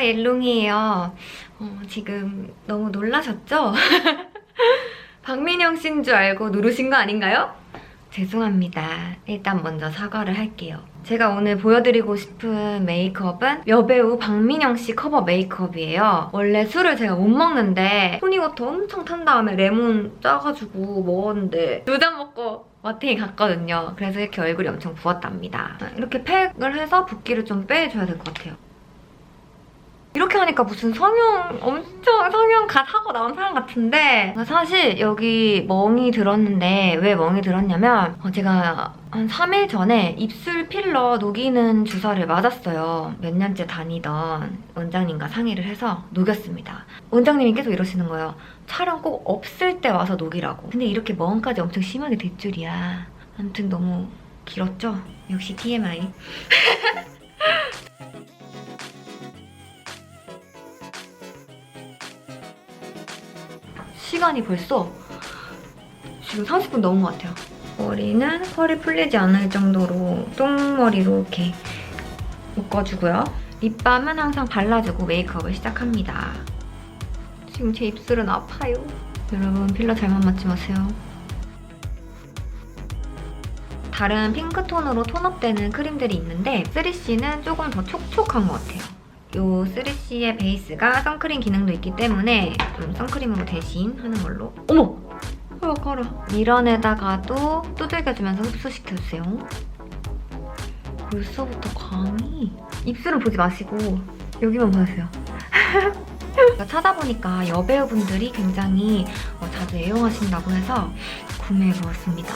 옐롱이에요. 지금 너무 놀라셨죠? 박민영 씨인 줄 알고 누르신 거 아닌가요? 죄송합니다. 일단 먼저 사과를 할게요. 제가 오늘 보여드리고 싶은 메이크업은 여배우 박민영 씨 커버 메이크업이에요. 원래 술을 제가 못 먹는데 토닉워터 엄청 탄 다음에 레몬 짜가지고 먹었는데 2잔 먹고 마탱이 갔거든요. 그래서 이렇게 얼굴이 엄청 부었답니다. 이렇게 팩을 해서 붓기를 좀 빼줘야 될 것 같아요. 이렇게 하니까 무슨 엄청 성형 갓 하고 나온 사람 같은데 사실 여기 멍이 들었는데 왜 멍이 들었냐면 제가 한 3일 전에 입술 필러 녹이는 주사를 맞았어요. 몇 년째 다니던 원장님과 상의를 해서 녹였습니다. 원장님이 계속 이러시는 거예요. 촬영 꼭 없을 때 와서 녹이라고. 근데 이렇게 멍까지 엄청 심하게 될 줄이야. 아무튼 너무 길었죠? 역시 TMI. 시간이 벌써 지금 30분 넘은 것 같아요. 머리는 펄이 풀리지 않을 정도로 똥머리로 이렇게 묶어주고요. 립밤은 항상 발라주고 메이크업을 시작합니다. 지금 제 입술은 아파요. 여러분 필러 잘못 맞지 마세요. 다른 핑크톤으로 톤업되는 크림들이 있는데 3CE는 조금 더 촉촉한 것 같아요. 요 3CE의 베이스가 선크림 기능도 있기 때문에 선크림으로 대신 하는 걸로. 어머! 가라. 밀어내다가도 두들겨주면서 흡수시켜주세요. 벌써부터 광이. 입술은 보지 마시고 여기만 보세요. 찾아보니까 여배우분들이 굉장히 자주 애용하신다고 해서 구매해보았습니다.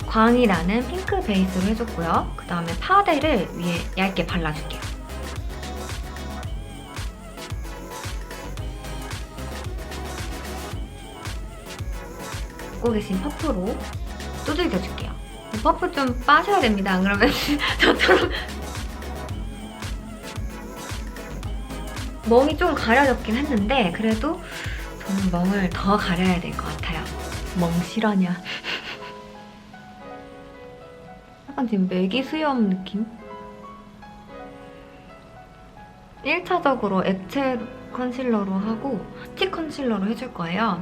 광이 나는 핑크 베이스로 해줬고요. 그 다음에 파데를 위에 얇게 발라줄게요. 갖고 계신 퍼프로 두들겨줄게요. 퍼프 좀 빠셔야 됩니다. 안 그러면 저처럼 멍이 좀 가려졌긴 했는데 그래도 저는 멍을 더 가려야 될 것 같아요. 멍 실화냐? 약간 지금 매기 수염 느낌? 1차적으로 액체 컨실러로 하고 스틱 컨실러로 해줄 거예요.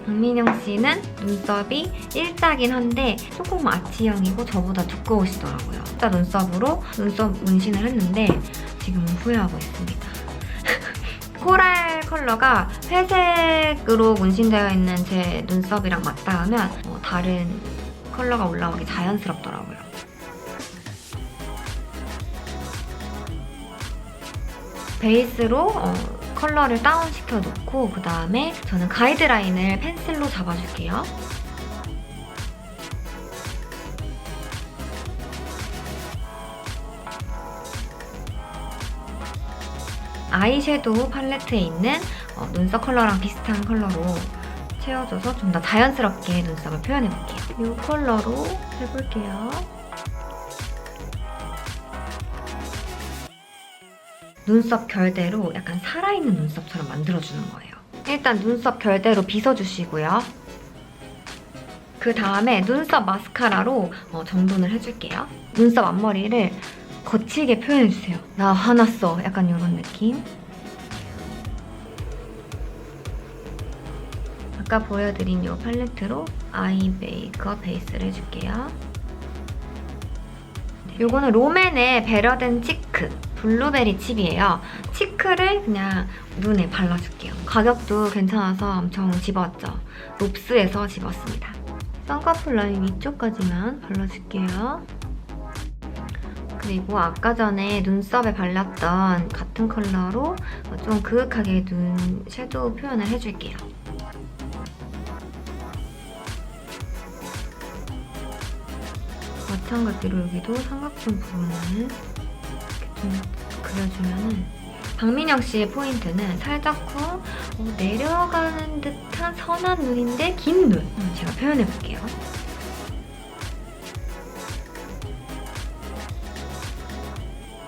박민영 씨는 눈썹이 일자긴 한데 조금 아치형이고 저보다 두꺼우시더라고요. 진짜 눈썹으로 눈썹 문신을 했는데 지금 후회하고 있습니다. 코랄 컬러가 회색으로 문신되어 있는 제 눈썹이랑 맞닿으면 다른 컬러가 올라오기 자연스럽더라고요. 베이스로 컬러를 다운시켜 놓고 그 다음에 저는 가이드라인을 펜슬로 잡아줄게요. 아이섀도우 팔레트에 있는 눈썹 컬러랑 비슷한 컬러로 채워줘서 좀 더 자연스럽게 눈썹을 표현해볼게요. 이 컬러로 해볼게요. 눈썹 결대로 약간 살아있는 눈썹처럼 만들어주는 거예요. 일단 눈썹 결대로 빗어주시고요. 그 다음에 눈썹 마스카라로 정돈을 해줄게요. 눈썹 앞머리를 거칠게 표현해주세요. 나 화났어. 약간 이런 느낌. 아까 보여드린 이 팔레트로 아이 메이크업 베이스를 해줄게요. 요거는 롬앤의 배려된 치크 블루베리 칩이에요. 치크를 그냥 눈에 발라줄게요. 가격도 괜찮아서 엄청 집어왔죠. 롭스에서 집었습니다. 쌍꺼풀 라인 위쪽까지만 발라줄게요. 그리고 아까 전에 눈썹에 발랐던 같은 컬러로 좀 그윽하게 눈 섀도우 표현을 해줄게요. 마찬가지로 여기도 삼각존 부분을 이렇게 좀 그려주면은 박민영 씨의 포인트는 살짝 내려가는 듯한 선한 눈인데 긴 눈. 제가 표현해볼게요.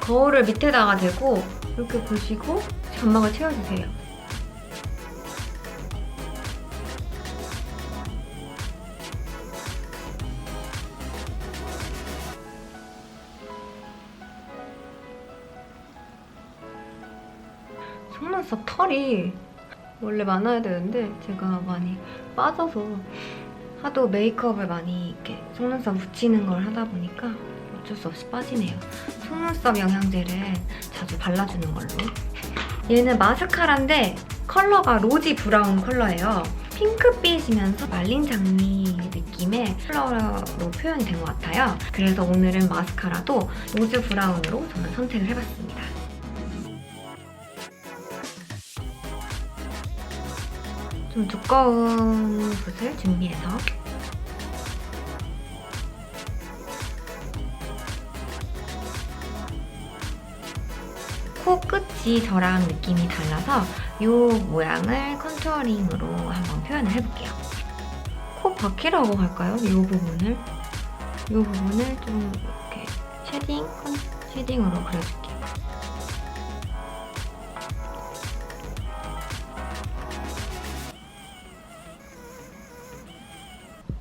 거울을 밑에다가 대고 이렇게 보시고 점막을 채워주세요. 속눈썹 털이 원래 많아야 되는데 제가 많이 빠져서 하도 메이크업을 많이 이렇게 속눈썹 묻히는 걸 하다 보니까 어쩔 수 없이 빠지네요. 속눈썹 영양제를 자주 발라주는 걸로. 얘는 마스카라인데 컬러가 로지 브라운 컬러예요. 핑크빛이면서 말린 장미 느낌의 컬러로 표현이 된 것 같아요. 그래서 오늘은 마스카라도 로즈 브라운으로 저는 선택을 해봤습니다. 좀 두꺼운 붓을 준비해서 코 끝이 저랑 느낌이 달라서 이 모양을 컨투어링으로 한번 표현을 해볼게요. 코 바퀴라고 할까요? 이 부분을 좀 이렇게 쉐딩으로 그려줄게요.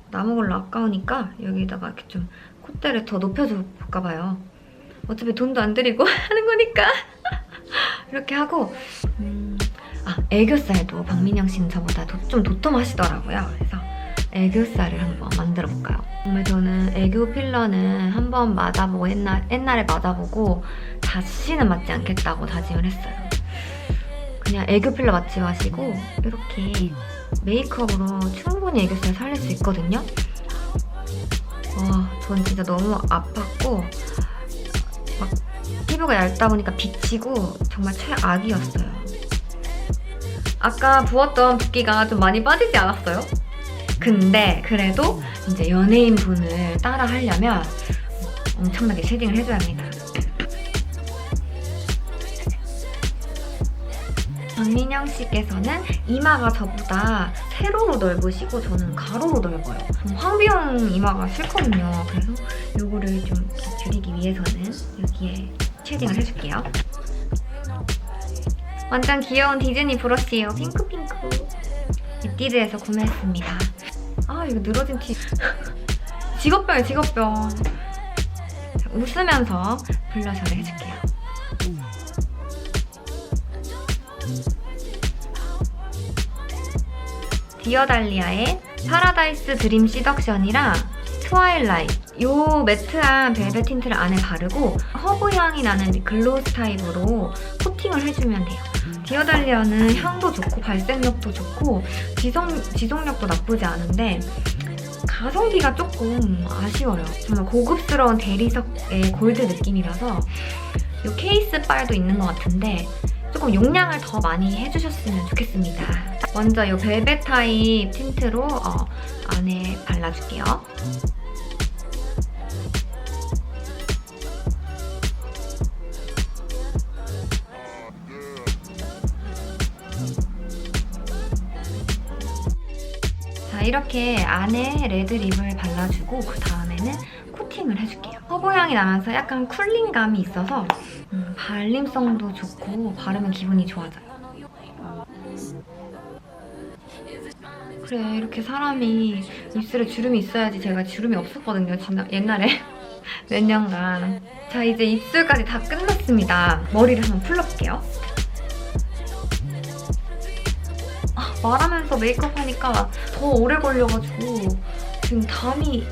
남은 걸로 아까우니까 여기다가 이렇게 좀 콧대를 더 높여줄까 봐요. 어차피 돈도 안 들이고 하는 거니까. 이렇게 하고 애교살도 박민영 씨는 저보다 좀 도톰하시더라고요. 그래서 애교살을 한번 만들어 볼까요? 정말 저는 애교 필러는 한번 맞아보고 옛날에 맞아보고 다시는 맞지 않겠다고 다짐을 했어요. 그냥 애교 필러 맞지 마시고 이렇게 메이크업으로 충분히 애교살 살릴 수 있거든요. 전 진짜 너무 아팠고 막 피부가 얇다 보니까 비치고 정말 최악이었어요. 아까 부었던 붓기가 좀 많이 빠지지 않았어요? 근데 그래도 이제 연예인 분을 따라 하려면 엄청나게 쉐딩을 해줘야 합니다. 박민영 씨께서는 이마가 저보다 세로로 넓으시고 저는 가로로 넓어요. 황비용 이마가 싫거든요. 그래서 이거를 좀 줄이기 위해서는 여기에 쉐딩을 해줄게요. 완전 귀여운 디즈니 브러쉬예요. 핑크핑크. 립디드에서 구매했습니다. 이거 늘어진 티. 직업병이에요, 직업병. 웃으면서 블러셔를 해줄게요. 디어달리아의 파라다이스 드림 시덕션이랑 트와일라이트 요 매트한 벨벳 틴트를 안에 바르고 허브 향이 나는 글로스 타입으로 코팅을 해주면 돼요. 디어달리아는 향도 좋고 발색력도 좋고 지속력도 나쁘지 않은데 가성비가 조금 아쉬워요. 정말 고급스러운 대리석의 골드 느낌이라서 요 케이스 빨도 있는 것 같은데 조금 용량을 더 많이 해주셨으면 좋겠습니다. 먼저 이 벨벳 타입 틴트로 안에 발라줄게요. 자, 이렇게 안에 레드 립을 발라주고 그 다음에는 코팅을 해줄게요. 허브향이 나면서 약간 쿨링감이 있어서 발림성도 좋고 바르면 기분이 좋아져요. 그래, 이렇게 사람이 입술에 주름이 있어야지. 제가 주름이 없었거든요, 옛날에. 몇 년간. 자, 이제 입술까지 다 끝났습니다. 머리를 한번 풀러볼게요. 말하면서 메이크업 하니까 더 오래 걸려가지고 지금 담이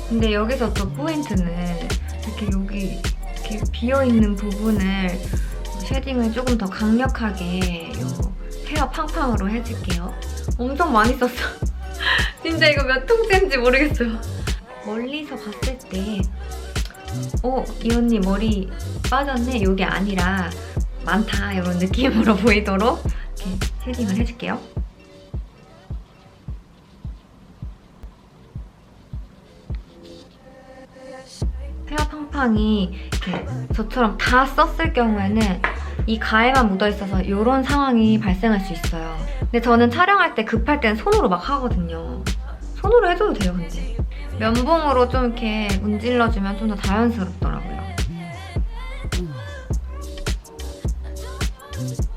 근데 여기서 또 포인트는 이렇게 여기 이렇게 비어있는 부분을 쉐딩을 조금 더 강력하게 요 헤어 팡팡으로 해줄게요. 엄청 많이 썼어. 진짜 이거 몇 통째인지 모르겠어요. 멀리서 봤을 때 이 언니 머리 빠졌네? 이게 아니라 많다 이런 느낌으로 보이도록 이렇게 쉐딩을 해줄게요. 헤어 팡팡이 이렇게 저처럼 다 썼을 경우에는 이 가에만 묻어있어서 이런 상황이 발생할 수 있어요. 근데 저는 촬영할 때 급할 때는 손으로 막 하거든요. 손으로 해줘도 돼요, 근데. 면봉으로 좀 이렇게 문질러주면 좀 더 자연스럽더라고요.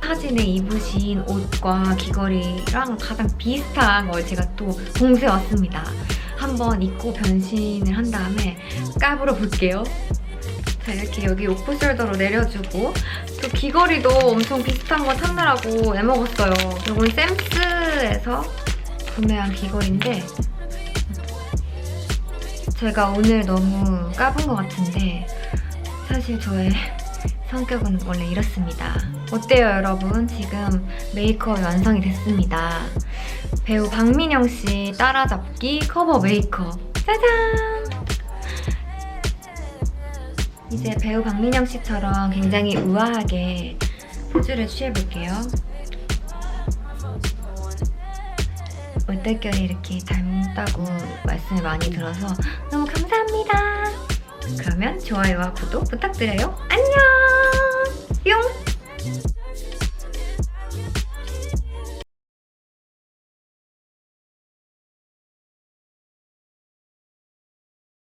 사진에 입으신 옷과 귀걸이랑 가장 비슷한 걸 제가 또 봉쇄왔습니다. 한번 입고 변신을 한 다음에 까불어 볼게요. 자, 이렇게 여기 오프숄더로 내려주고 또 귀걸이도 엄청 비슷한 거 찾느라고 애먹었어요. 이건 샘스에서 구매한 귀걸이인데 제가 오늘 너무 까분 것 같은데 사실 저의 성격은 원래 이렇습니다. 어때요, 여러분? 지금 메이크업이 완성이 됐습니다. 배우 박민영 씨 따라잡기 커버 메이크업. 짜잔! 이제 배우 박민영 씨처럼 굉장히 우아하게 포즈를 취해볼게요. 얼떨결에 이렇게 닮다고 말씀을 많이 들어서 너무 감사합니다. 그러면 좋아요와 구독 부탁드려요. 안녕!